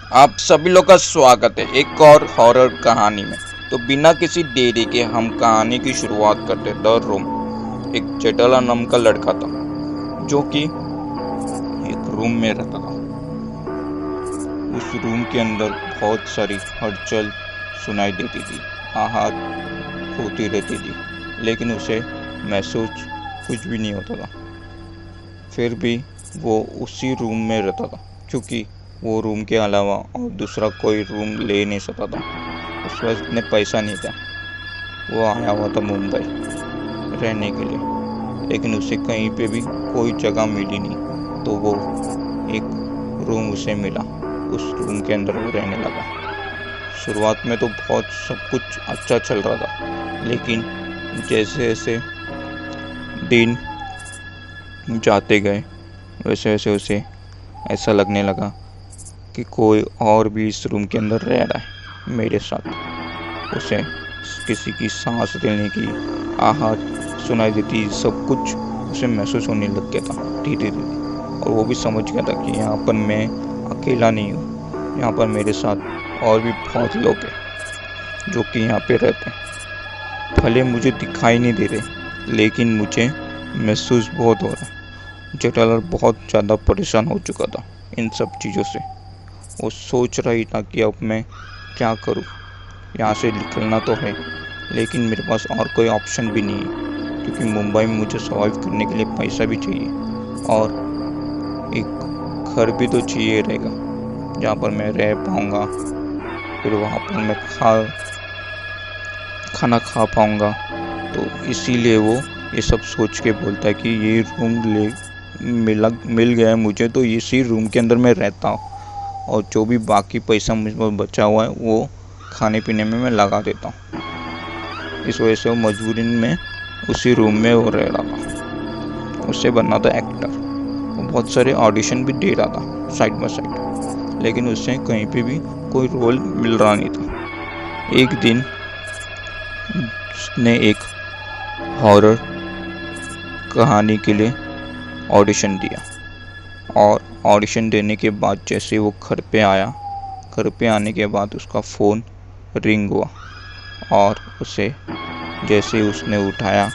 आप सभी लोग का स्वागत है एक और हॉरर कहानी में। तो बिना किसी देरी के हम कहानी की शुरुआत करते। The room. एक जेठालाल नाम का लड़का था जो कि एक रूम में रहता था। उस रूम के अंदर बहुत सारी हलचल सुनाई देती थी, आहट होती रहती थी, लेकिन उसे महसूस कुछ भी नहीं होता था। फिर भी वो उसी रूम में रहता था क्योंकि वो रूम के अलावा और दूसरा कोई रूम ले नहीं सकता था। उस वक्त इतने पैसा नहीं था। वो आया हुआ था मुंबई रहने के लिए, लेकिन उसे कहीं पे भी कोई जगह मिली नहीं। तो वो एक रूम उसे मिला, उस रूम के अंदर वो रहने लगा। शुरुआत में तो बहुत सब कुछ अच्छा चल रहा था, लेकिन जैसे जैसे दिन जाते गए वैसे वैसे उसे ऐसा लगने लगा कि कोई और भी इस रूम के अंदर रह रहा है मेरे साथ। उसे किसी की सांस लेने की आहट सुनाई देती, सब कुछ उसे महसूस होने लग गया था धीरे धीरे। और वो भी समझ गया था कि यहाँ पर मैं अकेला नहीं हूँ, यहाँ पर मेरे साथ और भी बहुत लोग हैं जो कि यहाँ पे रहते हैं। भले मुझे दिखाई नहीं दे रहे, लेकिन मुझे महसूस बहुत हो रहा है। जेठालाल बहुत ज़्यादा परेशान हो चुका था इन सब चीज़ों से। वो सोच रही था कि अब मैं क्या करूं, यहाँ से निकलना तो है, लेकिन मेरे पास और कोई ऑप्शन भी नहीं है क्योंकि मुंबई में मुझे सर्वाइव करने के लिए पैसा भी चाहिए और एक घर भी तो चाहिए रहेगा जहाँ पर मैं रह पाऊँगा। फिर वहाँ पर मैं खाना खा पाऊँगा। तो इसीलिए वो ये सब सोच के बोलता है कि ये रूम मिल गया है मुझे, तो इसी रूम के अंदर मैं रहता हूँ और जो भी बाकी पैसा मुझ पर बचा हुआ है वो खाने पीने में मैं लगा देता हूँ। इस वजह से वो मजबूरी में उसी रूम में वो रह रहा था। उसे बनना था एक्टर। वो बहुत सारे ऑडिशन भी दे रहा था साइड बाय साइड, लेकिन उससे कहीं पे भी कोई रोल मिल रहा नहीं था। एक दिन उसने एक हॉरर कहानी के लिए ऑडिशन दिया और ऑडिशन देने के बाद जैसे वो घर पे आया, घर पे आने के बाद उसका फ़ोन रिंग हुआ और उसे जैसे उसने उठाया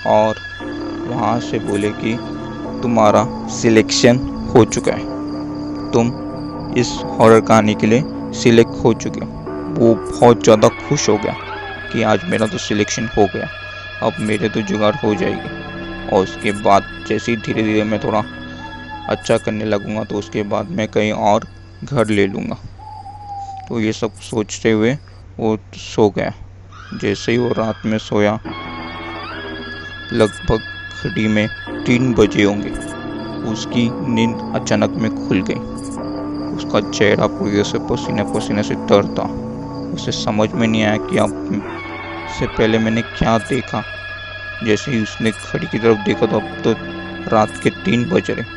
और वहाँ से बोले कि तुम्हारा सिलेक्शन हो चुका है, तुम इस हॉरर कहानी के लिए सिलेक्ट हो चुके हो। वो बहुत ज़्यादा खुश हो गया कि आज मेरा तो सिलेक्शन हो गया, अब मेरे तो जुगाड़ हो जाएगी। और उसके बाद जैसे ही धीरे धीरे मैं थोड़ा अच्छा करने लगूंगा तो उसके बाद मैं कहीं और घर ले लूँगा। तो ये सब सोचते हुए वो सो गया। जैसे ही वो रात में सोया, लगभग घड़ी में 3 बजे होंगे, उसकी नींद अचानक में खुल गई। उसका चेहरा पूरी से पसीने पसीने से तर था। उसे समझ में नहीं आया कि अब से पहले मैंने क्या देखा। जैसे ही उसने घड़ी की तरफ देखा तो अब तो रात के 3 बज रहे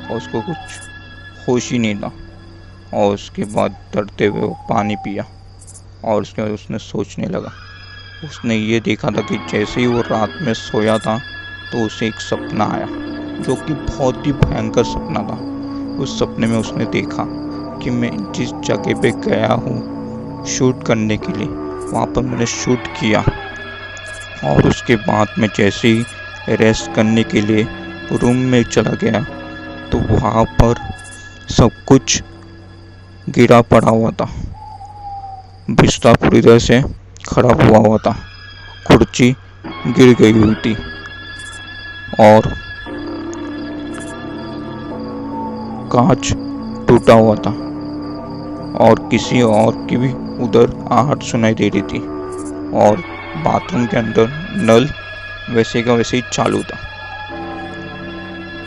और उसको कुछ होश ही नहीं था। और उसके बाद डरते हुए वो पानी पिया और उसके बाद उसने सोचने लगा। उसने ये देखा था कि जैसे ही वो रात में सोया था तो उसे एक सपना आया जो कि बहुत ही भयंकर सपना था। उस सपने में उसने देखा कि मैं जिस जगह पे गया हूँ शूट करने के लिए, वहाँ पर मैंने शूट किया और उसके बाद मैं जैसे ही रेस्ट करने के लिए रूम में चला गया तो वहाँ पर सब कुछ गिरा पड़ा हुआ था। बिस्तर पूरी तरह से खराब हुआ था, कुर्सी गिर गई हुई थी और कांच टूटा हुआ था और किसी और की भी उधर आहट सुनाई दे रही थी और बाथरूम के अंदर नल वैसे का वैसे ही चालू था।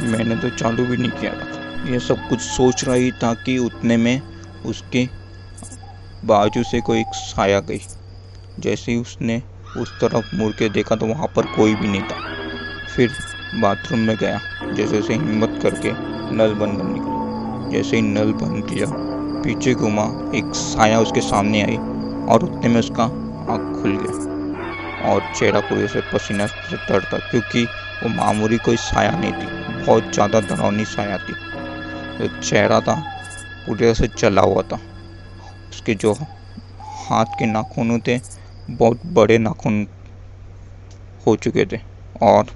मैंने तो चालू भी नहीं किया था। ये सब कुछ सोच रही था कि उतने में उसके बाजू से कोई एक साया गई। जैसे ही उसने उस तरफ मुड़ के देखा तो वहाँ पर कोई भी नहीं था। फिर बाथरूम में गया, जैसे उसे हिम्मत करके नल बंद करने के लिए। जैसे ही नल बंद किया, पीछे घुमा, एक साया उसके सामने आई और उतने में उसका आँख खुल गया और चेहरा पूरे से पसीना से तर था क्योंकि वो मामूली कोई साया नहीं थी, बहुत ज़्यादा डरावनी साया थी। तो चेहरा था पूरी तरह से जला हुआ था। उसके जो हाथ के नाखून थे बहुत बड़े नाखून हो चुके थे और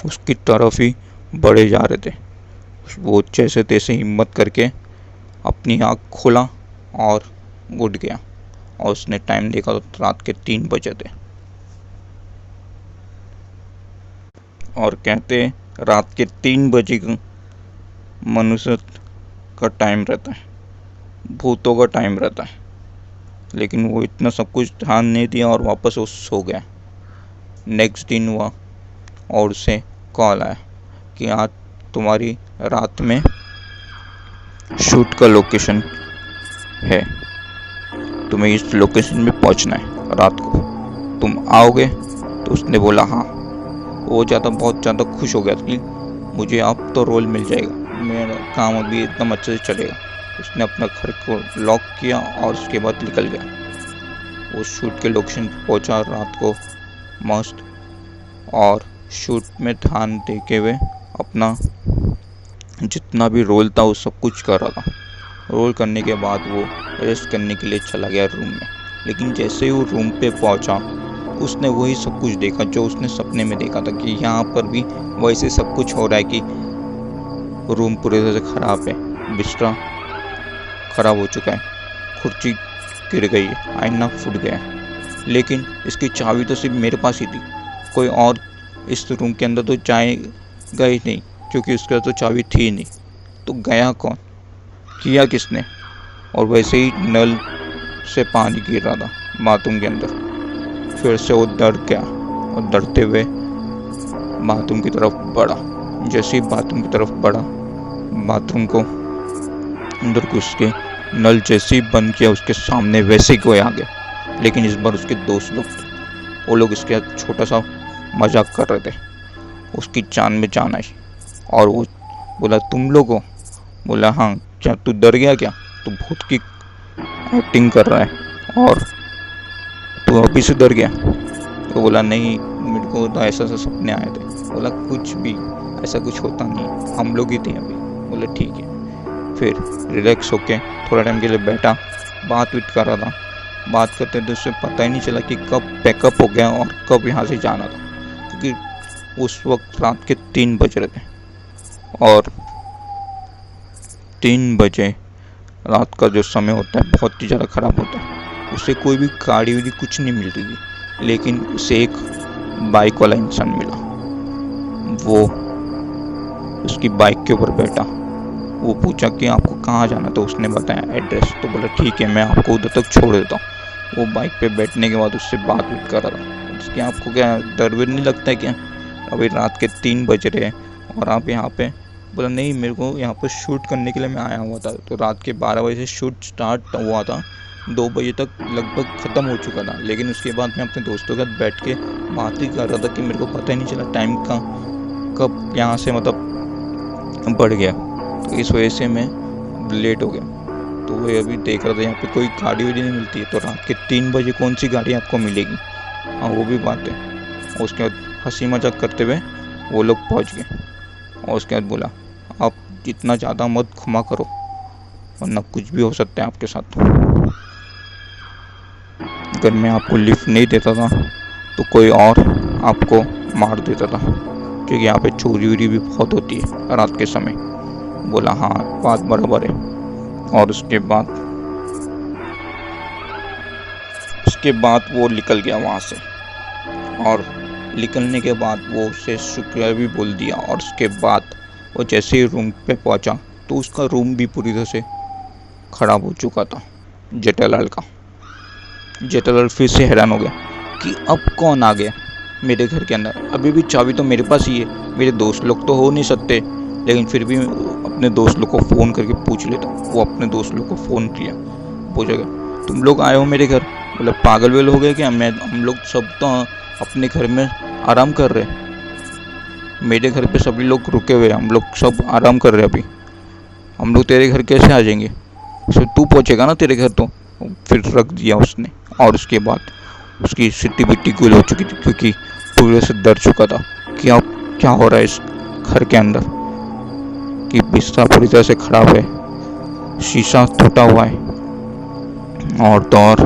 उसकी तरफ ही बढ़े जा रहे थे। वो जैसे तैसे हिम्मत करके अपनी आँख खोला और उठ गया और उसने टाइम देखा तो रात के 3 बजे थे। और कहते रात के 3 बजे मनुष्य का टाइम रहता है, भूतों का टाइम रहता है। लेकिन वो इतना सब कुछ ध्यान नहीं दिया और वापस वो सो गया। नेक्स्ट दिन हुआ और उसे कॉल आया कि आज तुम्हारी रात में शूट का लोकेशन है, तुम्हें इस लोकेशन में पहुंचना है रात को, तुम आओगे? तो उसने बोला हाँ। वो बहुत ज़्यादा खुश हो गया कि मुझे अब तो रोल मिल जाएगा, मेरा काम अभी एकदम अच्छे से चलेगा। उसने अपना घर को लॉक किया और उसके बाद निकल गया। वो शूट के लोकेशन पहुंचा रात को मस्त, और शूट में ध्यान देते हुए अपना जितना भी रोल था वो सब कुछ कर रहा था। रोल करने के बाद वो रेस्ट करने के लिए चला गया रूम में। लेकिन जैसे ही वो रूम पे पहुंचा उसने वही सब कुछ देखा जो उसने सपने में देखा था, कि यहाँ पर भी वैसे सब कुछ हो रहा है कि रूम पूरी तरह से ख़राब है, बिस्तर ख़राब हो चुका है, कुर्सी गिर गई है, आईना फूट गया है। लेकिन इसकी चाबी तो सिर्फ मेरे पास ही थी, कोई और इस रूम के अंदर तो जाएगा ही नहीं क्योंकि उसके तो चाबी थी ही नहीं। तो गया कौन, किया किसने? और वैसे ही नल से पानी गिर रहा था बाथरूम के अंदर। फिर से वो डर गया और डरते हुए बाथरूम की तरफ बढ़ा। जैसे ही बाथरूम की तरफ बढ़ा, बाथरूम को अंदर घुस के नल जैसे ही बंद किया उसके सामने वैसे ही कोई आ गया। लेकिन इस बार उसके दोस्त लोग थे, वो लोग इसके छोटा सा मजाक कर रहे थे। उसकी जान में जान आई और वो बोला तुम लोग हो? बोला हाँ। क्या तू डर गया क्या? तू भूत की एक्टिंग कर रहा है और तू अभी से डर गया? तो बोला नहीं, मेरे को तो ऐसा सपने आए थे। बोला कुछ भी ऐसा कुछ होता नहीं, हम लोग ही थे अभी। बोला ठीक है। फिर रिलैक्स होके थोड़ा टाइम के लिए बैठा, बात कर रहा था। बात करते थे उससे पता ही नहीं चला कि कब पैकअप हो गया और कब यहाँ से जाना था, क्योंकि उस वक्त रात के 3 बज रहे थे। और 3 बजे रात का जो समय होता है बहुत ही ज़्यादा ख़राब होता है। उसे कोई भी गाड़ी वाड़ी कुछ नहीं मिल रही थी, लेकिन उसे एक बाइक वाला इंसान मिला। वो उसकी बाइक के ऊपर बैठा। वो पूछा कि आपको कहाँ जाना? तो उसने बताया एड्रेस। तो बोला ठीक है, मैं आपको उधर तक छोड़ देता हूँ। वो बाइक पे बैठने के बाद उससे बात कर रहा था। उसके आपको क्या डर वर नहीं लगता है क्या? अभी रात के 3 बज रहे हैं और आप यहाँ पे? बोला नहीं, मेरे को यहाँ पर शूट करने के लिए मैं आया हुआ था। तो रात के 12 बजे से शूट स्टार्ट हुआ था, 2 बजे तक लगभग ख़त्म हो चुका था। लेकिन उसके बाद मैं अपने दोस्तों के साथ बैठ के बात ही कर रहा था कि मेरे को पता ही नहीं चला टाइम का कब यहाँ से मतलब बढ़ गया। तो इस वजह से मैं लेट हो गया। तो वो अभी देख रहा था यहाँ पे कोई गाड़ी वाड़ी नहीं मिलती है। तो रात के 3 बजे कौन सी गाड़ी आपको मिलेगी? हाँ वो भी बात है। और उसके बाद हंसी मजाक करते हुए वो लोग पहुँच गए। और उसके बाद बोला आप इतना ज़्यादा मत घुमा करो वरना कुछ भी हो सकता है आपके साथ। अगर मैं आपको लिफ्ट नहीं देता था तो कोई और आपको मार देता था, क्योंकि यहाँ पे चोरी वोरी भी बहुत होती है रात के समय। बोला हाँ बात बराबर है। और उसके बाद वो निकल गया वहाँ से। और निकलने के बाद वो उसे शुक्रिया भी बोल दिया। और उसके बाद वो जैसे ही रूम पे पहुँचा तो उसका रूम भी पूरी तरह से ख़राब हो चुका था। जेठालाल फिर से हैरान हो गया कि अब कौन आ गया मेरे घर के अंदर। अभी भी चाबी तो मेरे पास ही है, मेरे दोस्त लोग तो हो नहीं सकते। लेकिन फिर भी अपने दोस्त लोग को फ़ोन करके पूछ लेता। वो अपने दोस्त लोग को फ़ोन किया, पूछा तुम लोग आए हो मेरे घर? बोला पागल वेल हो गए क्या? हम लोग सब तो अपने घर में आराम कर रहे हैं, मेरे घर पे सभी लोग रुके हुए हैं, हम लोग सब आराम कर रहे हैं। अभी हम लोग तेरे घर कैसे आ जाएंगे? सो तू पहुँचेगा ना तेरे घर। तो फिर रख दिया उसने। और उसके बाद उसकी सिट्टी बिट्टी गुल हो चुकी थी, क्योंकि पूरे से डर चुका था कि अब क्या हो रहा है इस घर के अंदर, कि बिस्तर पूरी तरह से ख़राब है, शीशा टूटा हुआ है और तो और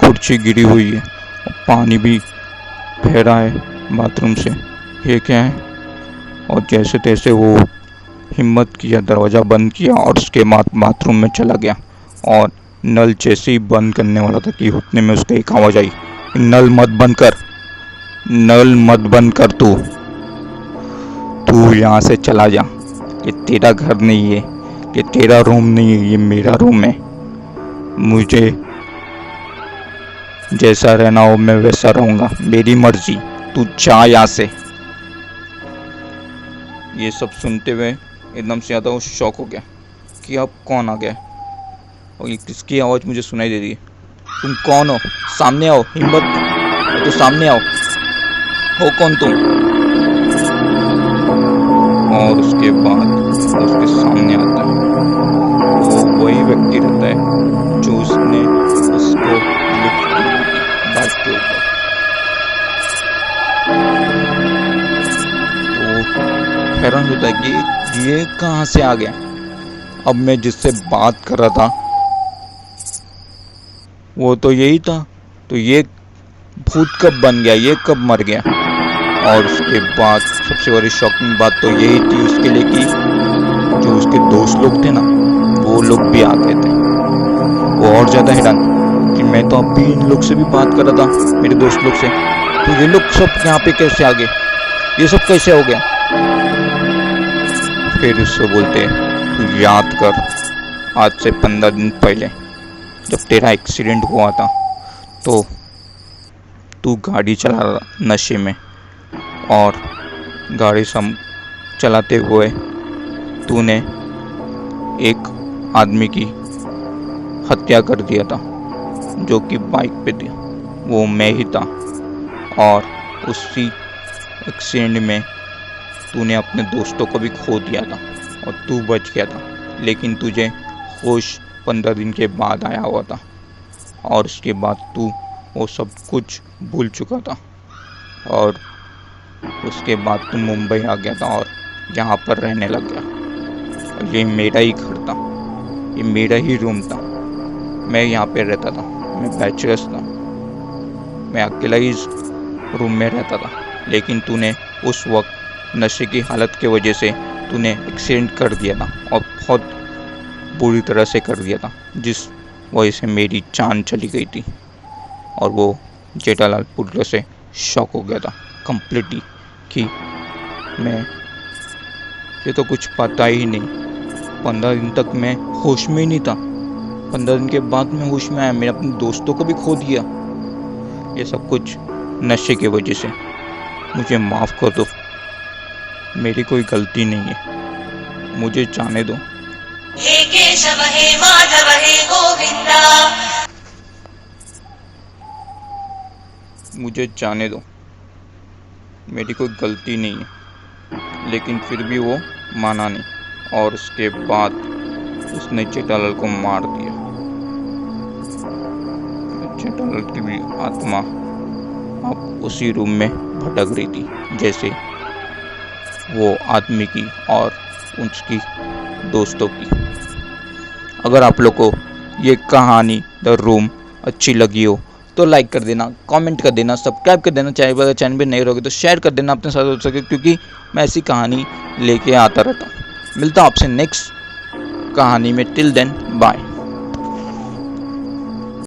कुर्सी गिरी हुई है और पानी भी बह रहा है बाथरूम से। ये क्या है? और जैसे तैसे वो हिम्मत किया, दरवाज़ा बंद किया और उसके बाद बाथरूम में चला गया। और नल जैसे ही बंद करने वाला था कि उतने में उसको एक आवाज़ आई, नल मत बंद कर, नल मत बंद कर, तू यहाँ से चला जा। ये तेरा घर नहीं है, ये तेरा रूम नहीं है, ये मेरा रूम है। मुझे जैसा रहना हो मैं वैसा रहूँगा, मेरी मर्जी, तू जा यहाँ से। ये सब सुनते हुए एकदम से ज़्यादा वो शॉक हो गया कि अब कौन आ गया और ये किसकी आवाज़ मुझे सुनाई दे रही है। तुम कौन हो? सामने आओ, हिम्मत तो सामने आओ, हो कौन तुम? और उसके बाद उसके सामने आता है वो वही व्यक्ति रहता है जो उसने उसको लिफ्ट बात के ऊपर। तो हैरान होता है कि ये कहाँ से आ गया। अब मैं जिससे बात कर रहा था वो तो यही था, तो ये भूत कब बन गया, ये कब मर गया? और उसके बाद सबसे बड़ी शॉकिंग बात तो यही थी उसके लिए कि जो उसके दोस्त लोग थे ना, वो लोग भी आ गए थे। वो और ज़्यादा हैरान कि मैं तो अभी इन लोग से भी बात कर रहा था, मेरे दोस्त लोग से, तो ये लोग सब यहाँ पे कैसे आ गए, ये सब कैसे हो गया? फिर उससे बोलते तू याद कर, आज से 15 दिन पहले जब तेरा एक्सीडेंट हुआ था तो तू गाड़ी चला रहा नशे में और गाड़ी चलाते हुए तूने एक आदमी की हत्या कर दिया था जो कि बाइक पे थी, वो मैं ही था। और उसी एक्सीडेंट में तूने अपने दोस्तों को भी खो दिया था और तू बच गया था, लेकिन तुझे होश 15 दिन के बाद आया हुआ था और उसके बाद तू वो सब कुछ भूल चुका था। और उसके बाद तू मुंबई आ गया था और यहाँ पर रहने लग गया। ये मेरा ही घर था, ये मेरा ही रूम था, मैं यहाँ पे रहता था, मैं बैचलर्स था, मैं अकेला ही इस रूम में रहता था। लेकिन तूने उस वक्त नशे की हालत की वजह से तूने एक्सीडेंट कर दिया था और बहुत बुरी तरह से कर दिया था, जिस वजह से मेरी जान चली गई थी। और वो जेठालाल पूरी तरह से शॉक हो गया था कम्प्लीटली कि मैं ये तो कुछ पता ही नहीं। 15 दिन तक मैं होश में ही नहीं था, 15 दिन के बाद मैं होश में आया, मैंने अपने दोस्तों को भी खो दिया। ये सब कुछ नशे की वजह से। मुझे माफ़ कर दो, मेरी कोई गलती नहीं है, मुझे जाने दो। हे केशव हे माधव हे गोविंदा, मुझे जाने दो, मेरी कोई गलती नहीं है। लेकिन फिर भी वो माना नहीं और उसके बाद उसने जेठालाल को मार दिया। जेठालाल की भी आत्मा अब उसी रूम में भटक रही थी जैसे वो आदमी की और उसकी दोस्तों की। अगर आप लोग को ये कहानी द रूम अच्छी लगी हो तो लाइक कर देना, कमेंट कर देना, सब्सक्राइब कर देना। चैनल पे नए रहोगे तो शेयर कर देना अपने साथ हो सके, क्योंकि मैं ऐसी कहानी लेके आता रहता हूँ। मिलता हूँ आपसे नेक्स्ट कहानी में। Till then bye.